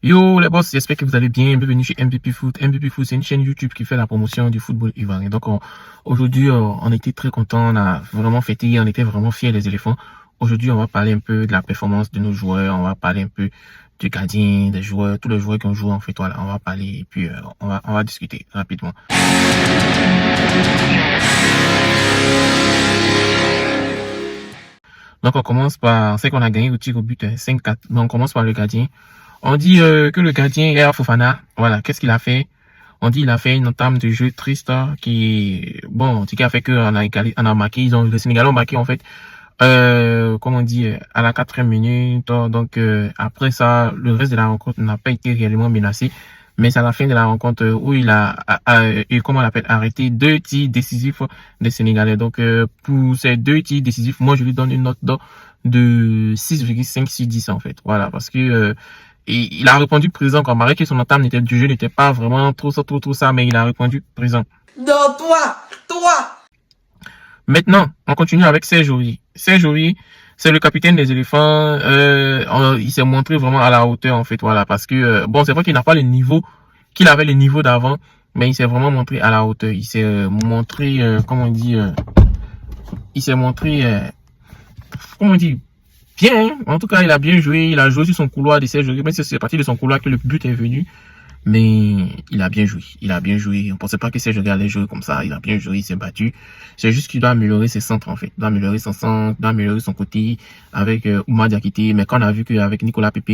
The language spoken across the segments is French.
Yo les boss, j'espère que vous allez bien. Bienvenue chez MVP Foot. MVP Foot, c'est une chaîne YouTube qui fait la promotion du football ivoirien. Donc aujourd'hui, on était très contents, on a vraiment fêté, on était vraiment fiers des éléphants. Aujourd'hui, on va parler un peu de la performance de nos joueurs, on va parler un peu du gardien, des joueurs, tous les joueurs qui ont joué en fait. Voilà, on va parler et puis on va discuter rapidement. Donc on commence par, on sait qu'on a gagné au tir au but 5-4. Donc on commence par le gardien. On dit que le gardien est Fofana. Voilà, qu'est-ce qu'il a fait? On dit qu'il a fait une entame de jeu triste qui, bon, qui a fait qu'on a égalé, on a marqué, les Sénégalais ont marqué en fait, comme on dit, à la 4e minute. Donc après ça, le reste de la rencontre n'a pas été réellement menacé. Mais c'est à la fin de la rencontre où il a comment on l'appelle, arrêté 2 tirs décisifs des Sénégalais. Donc pour ces 2 tirs décisifs, moi je lui donne une note de 6,5 sur 10 en fait. Voilà, parce que et il a répondu présent quand malgré que son entame du jeu n'était pas vraiment trop ça, mais il a répondu présent. Non, toi. Maintenant, on continue avec Serge Aurier. Serge Aurier, c'est le capitaine des éléphants. Il s'est montré vraiment à la hauteur en fait, voilà, parce que bon, c'est vrai qu'il n'a pas le niveau qu'il avait le niveau d'avant, mais il s'est vraiment montré à la hauteur. Il s'est montré, comment on dit, il s'est montré, comment on dit, bien. Hein. En tout cas, il a bien joué. Il a joué sur son couloir de Serge Aurier, même si c'est parti de son couloir que le but est venu. Mais il a bien joué. Il a bien joué. On pensait pas que Serge Aurier allait jouer comme ça. Il a bien joué. Il s'est battu. C'est juste qu'il doit améliorer ses centres, en fait. Il doit améliorer son centre, il doit améliorer son côté avec Oumar Diakité. Mais quand on a vu qu'avec Nicolas Pepe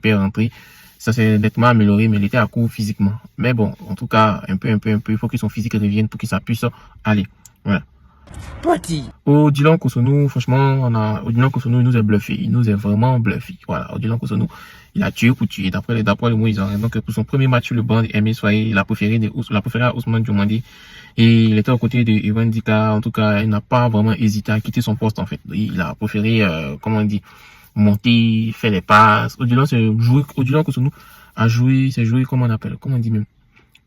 est rentré, ça s'est nettement amélioré, mais il était à court physiquement. Mais bon, en tout cas, un peu. Il faut que son physique revienne pour que ça puisse aller. Voilà. Petit. Odilon Kosonou, franchement, Odilon Kosonou, il nous a bluffé. Il nous a vraiment bluffé. Voilà, Odilon Kosonou, il a tué pour tuer, d'après le mot Ivoirien. Donc, pour son premier match sur le banc d'Aimé Soye, il a préféré à Ousmane Diomandé. Et il était aux côtés de Evan Dika. En tout cas, il n'a pas vraiment hésité à quitter son poste, en fait. Il a préféré, comment on dit, monter, faire les passes. Odilon Kosonou c'est joué, comment on dit même.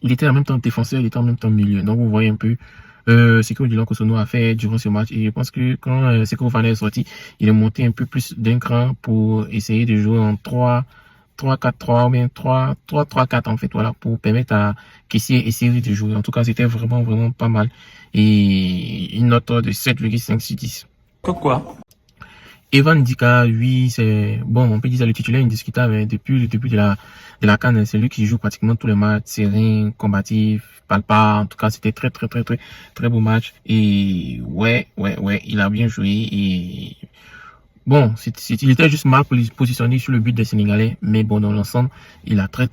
Il était en même temps défenseur, il était en même temps milieu. Donc, vous voyez un peu, c'est que Odilon Kosonou a fait durant ce match. Et je pense que quand Seko Fofana est sorti, il est monté un peu plus d'un cran pour essayer de jouer en 3-4-3 ou bien 3-3-4 en fait, voilà, pour permettre à Kessié et Seri de jouer. En tout cas, c'était vraiment pas mal. Et une note de 7,5 sur 10. Pourquoi? Evan Dika, oui, c'est bon, on peut dire le titulaire indiscutable, mais depuis le début de la CAN, c'est lui qui joue pratiquement tous les matchs, serein, combatif, palpable. En tout cas, c'était très beau match. Et ouais, il a bien joué. Et bon, il était juste mal positionné sur le but des Sénégalais, mais bon, dans l'ensemble, il a très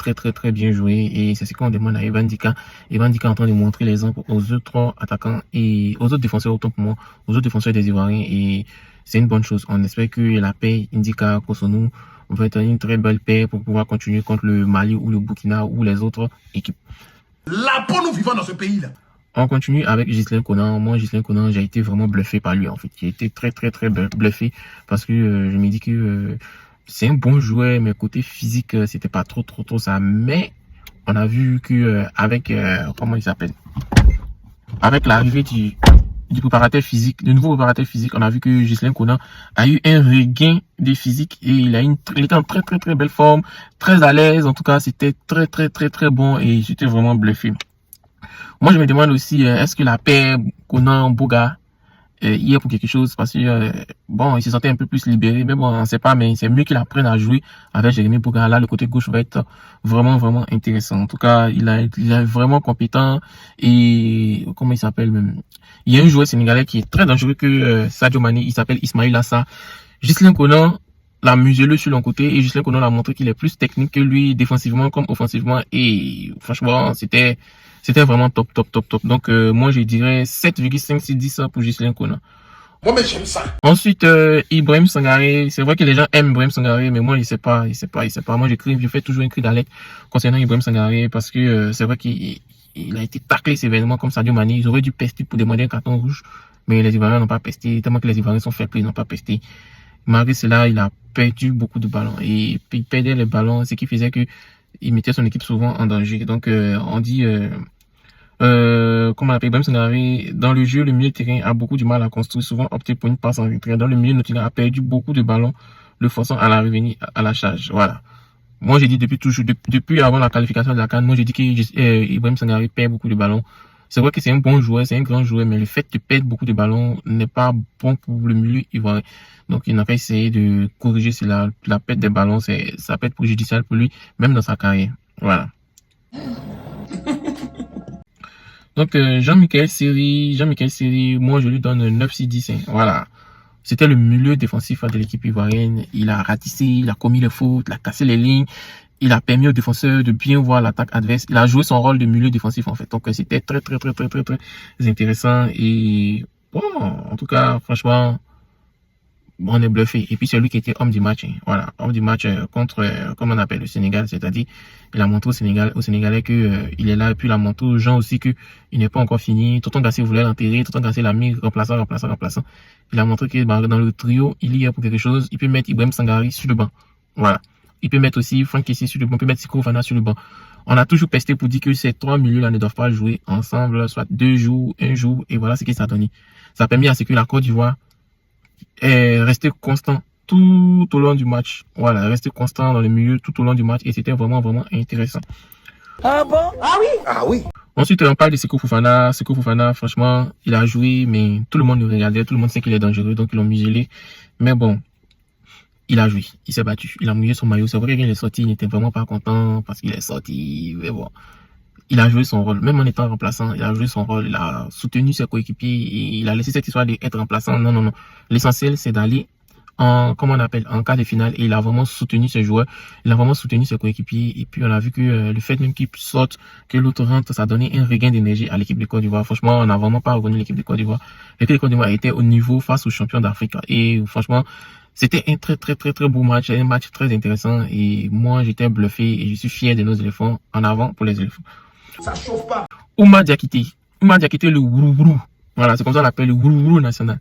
bien joué. Et c'est ce qu'on demande à Evan Dika. Evan Dika est en train de montrer l'exemple aux autres attaquants et aux autres défenseurs, autant pour moi, aux autres défenseurs des Ivoiriens. Et c'est une bonne chose. On espère que la paix Indika Kosonou va être une très belle paix pour pouvoir continuer contre le Mali ou le Burkina ou les autres équipes. La peau, nous vivons dans ce pays-là. On continue avec Ghislain Conan. Moi, Ghislain Conan, j'ai été vraiment bluffé par lui, en fait. J'ai été très bluffé parce que je me dis que c'est un bon joueur, mais côté physique, c'était pas trop ça. Mais on a vu que avec, comment il s'appelle? Avec l'arrivée du préparateur physique, du nouveau préparateur physique, on a vu que Ghislain Conan a eu un regain de physique et il était en très belle forme, très à l'aise. En tout cas, c'était très bon et j'étais vraiment bluffé. Moi, je me demande aussi, est-ce que la paire Conan-Boga y est pour quelque chose? Parce que, bon, il se sentait un peu plus libéré, mais bon, on ne sait pas, mais c'est mieux qu'il apprenne à jouer avec Jérémy Boga. Là, le côté gauche va être vraiment intéressant. En tout cas, il est vraiment compétent et, comment il s'appelle même? Il y a un joueur sénégalais qui est très dangereux que Sadio Mané, il s'appelle Ismaïla Assa. Ghislain Conan l'a muselé sur l'un côté et Ghislain Conan a montré qu'il est plus technique que lui, défensivement comme offensivement, et franchement, c'était vraiment top. Donc, moi, je dirais 7,5 sur 10 pour Ghislain Conan. Moi, mais j'aime ça. Ensuite, Ibrahim Sangaré. C'est vrai que les gens aiment Ibrahim Sangaré, mais moi, il sait pas. Moi, je fais toujours un cri d'alerte concernant Ibrahim Sangaré parce que c'est vrai qu'il a été taclé sévèrement comme Sadio Mané. Ils auraient dû pester pour demander un carton rouge, mais les Ivoiriens n'ont pas pesté. Tellement que les Ivoiriens sont faits, ils n'ont pas pesté. Malgré cela, il a perdu beaucoup de ballons et il perdait les ballons, ce qui faisait que il mettait son équipe souvent en danger. Donc, on dit, comment on appelle, Ibrahim Sangaré, dans le jeu, le milieu de terrain a beaucoup du mal à construire, souvent opté pour une passe en retrait. Dans le milieu, notre a perdu beaucoup de ballons, le forçant à la revenir à la charge. Voilà. Moi, j'ai dit depuis toujours, depuis avant la qualification de la CAN, moi, j'ai dit que Ibrahim Sangare perd beaucoup de ballons. C'est vrai que c'est un bon joueur, c'est un grand joueur, mais le fait de perdre beaucoup de ballons n'est pas bon pour le milieu ivoirien. Donc, il n'a qu'à essayer de corriger cela. La perte des ballons, ça peut être préjudiciable pour lui, même dans sa carrière. Voilà. Donc, Jean-Michel Seri, moi, je lui donne 9-6-10. Hein. Voilà. C'était le milieu défensif de l'équipe ivoirienne. Il a ratissé, il a commis les fautes, il a cassé les lignes. Il a permis aux défenseurs de bien voir l'attaque adverse. Il a joué son rôle de milieu défensif, en fait. Donc, c'était très intéressant. Et bon, en tout cas, franchement, on est bluffé. Et puis, c'est lui qui était homme du match. Hein. Voilà, homme du match contre, comme on appelle le Sénégal. C'est-à-dire, il a montré aux Sénégalais que il est là. Et puis, il a montré aux gens aussi que il n'est pas encore fini. Tonton Gassé voulait l'enterrer. Tonton Gassé l'a mis remplaçant. Il a montré que dans le trio, il y est pour quelque chose. Il peut mettre Ibrahim Sangare sur le banc. Voilà. Il peut mettre aussi Franck Kessié sur le banc, il peut mettre Seko Fofana sur le banc. On a toujours pesté pour dire que ces trois milieux-là ne doivent pas jouer ensemble, soit 2 jours, 1 jour, et voilà ce que ça a donné. Ça a permis à ce que la Côte d'Ivoire est restée constant tout au long du match. Voilà, rester constant dans le milieu tout au long du match, et c'était vraiment intéressant. Ah bon? Ah oui? Ah oui. Ensuite, on parle de Seko Fofana. Seko Fofana, franchement, il a joué, mais tout le monde le regardait, tout le monde sait qu'il est dangereux, donc ils l'ont muselé. Mais bon, il a joué, il s'est battu, il a mouillé son maillot. C'est vrai qu'il est sorti, il n'était vraiment pas content parce qu'il est sorti, mais bon. Il a joué son rôle, même en étant remplaçant, il a joué son rôle, il a soutenu ses coéquipiers, et il a laissé cette histoire d'être remplaçant. Non. L'essentiel, c'est d'aller en cas de finale, et il a vraiment soutenu ses joueurs, il a vraiment soutenu ses coéquipiers, et puis on a vu que le fait même qu'il sorte, que l'autre rentre, ça a donné un regain d'énergie à l'équipe de Côte d'Ivoire. Franchement, on n'a vraiment pas reconnu l'équipe de Côte d'Ivoire. L'équipe de Côte d'Ivoire était au niveau face aux champions d'Afrique, et franchement, c'était un très beau match, un match très intéressant, et moi j'étais bluffé et je suis fier de nos éléphants. En avant pour les éléphants. Ça chauffe pas. Oumar Diakité, le Wourouourou. Voilà, c'est comme ça qu'on l'appelle, le Wourouourou national.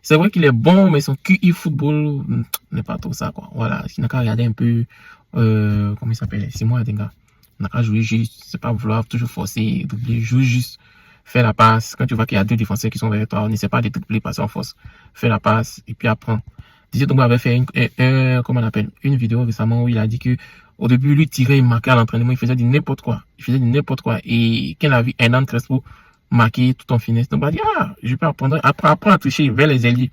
C'est vrai qu'il est bon, mais son QI football n'est pas trop ça, quoi. Voilà, il n'a qu'à regarder un peu, comment il s'appelle, Simon Adenga. Il n'a qu'à jouer juste, c'est pas vouloir toujours forcer, doubler, jouer juste, faire la passe. Quand tu vois qu'il y a deux défenseurs qui sont derrière toi, on n'essaie pas de doubler, passer en force. Fais la passe, et puis apprends. Didier Drogba avait fait une vidéo récemment où il a dit que au début, lui tirait, il marquait à l'entraînement, il faisait du n'importe quoi. Et quand il a vu Hernan Crespo marquer tout en finesse, donc il a dit, je peux apprendre à toucher vers les ailiers.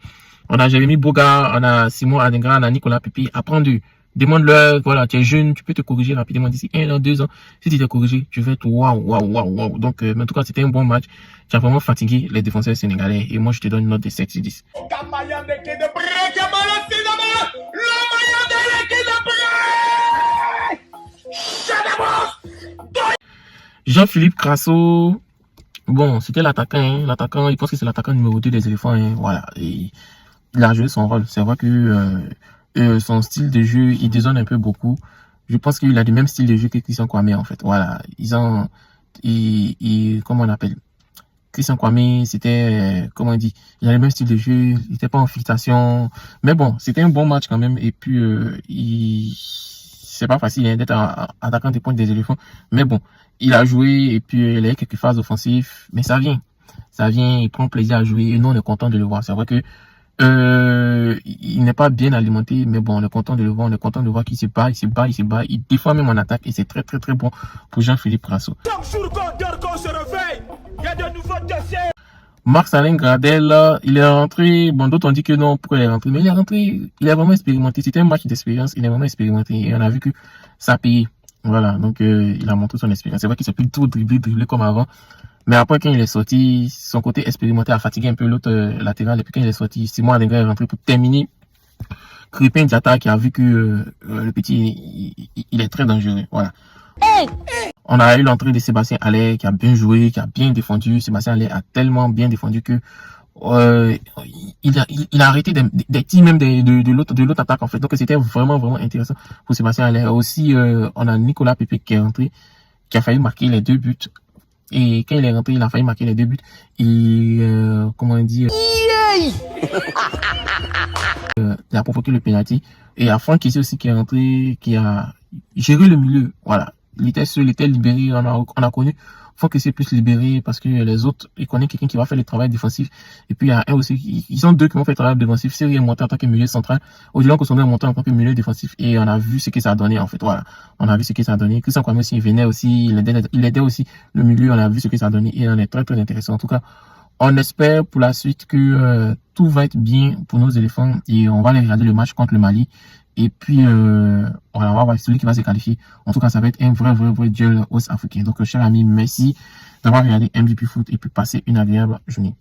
On a Jérémy Boga, on a Simon Adengra, on a Nicolas Pepe. Demande-leur, voilà, tu es jeune, tu peux te corriger rapidement d'ici 1 an, 2 ans. Si tu t'es corrigé, tu vas être waouh. Donc, en tout cas, c'était un bon match. Tu as vraiment fatigué les défenseurs sénégalais. Et moi, je te donne une note de 7/10. Jean-Philippe Crasso, bon, c'était l'attaquant, hein. L'attaquant, il pense que c'est l'attaquant numéro 2 des éléphants, hein. Voilà. Et il a joué son rôle. C'est vrai que son style de jeu, il dézonne un peu beaucoup. Je pense qu'il a le même style de jeu que Christian Kwame, en fait. Voilà. Comment on appelle? Christian Kwame, c'était, comment on dit? Il a le même style de jeu, il n'était pas en fixation. Mais bon, c'était un bon match quand même. Et puis, c'est pas facile hein, d'être attaquant des points des éléphants. Mais bon, il a joué et puis il a eu quelques phases offensives. Mais ça vient, il prend plaisir à jouer et nous on est content de le voir. C'est vrai que il n'est pas bien alimenté, mais bon, on est content de le voir, qu'il se bat, il défend même en attaque et c'est très bon pour Jean-Philippe Crasso. Marc-Alain Gradel, il est rentré, bon, d'autres ont dit que non, pourquoi il est rentré, mais il est rentré, il est vraiment expérimenté, c'était un match d'expérience, il est vraiment expérimenté et on a vu que ça a payé. Voilà, donc il a montré son expérience. C'est vrai qu'il s'est plus tout dribbler comme avant. Mais après, quand il est sorti, son côté expérimenté a fatigué un peu l'autre latéral. Et puis quand il est sorti, Simon Adenga est rentré pour terminer. Crépin Diatta qui a vu que le petit, il est très dangereux. Voilà. On a eu l'entrée de Sébastien Haller qui a bien joué, qui a bien défendu. Sébastien Haller a tellement bien défendu que il a arrêté des tirs même de l'autre attaque en fait. Donc c'était vraiment intéressant pour Sébastien Haller. Aussi, on a Nicolas Pepe qui est rentré, qui a failli marquer les 2 buts. Et quand il est rentré, il a failli marquer les 2 buts. Et comment dire, il a provoqué le penalty. Et à Franck Kessié aussi qui est rentré, qui a géré le milieu. Voilà. il était seul, il était libéré, on a connu. Faut que c'est plus libéré parce que les autres, ils connaissent quelqu'un qui va faire le travail défensif. Et puis il y a un aussi, ils sont deux qui vont faire le travail défensif. Seri est monté en tant que milieu central. Odilon Kosomé est monté en tant que milieu défensif. Et on a vu ce que ça a donné, en fait. Voilà. On a vu ce que ça a donné. Christian Kwame aussi, il venait aussi, il aidait aussi le milieu. On a vu ce que ça a donné. Et on est très, très intéressant. En tout cas, on espère pour la suite que tout va être bien pour nos éléphants. Et on va aller regarder le match contre le Mali. Et puis, on va voir celui qui va se qualifier. En tout cas, ça va être un vrai duel ouest-africain. Donc, cher ami, merci d'avoir regardé MVP Foot et puis passer une agréable journée.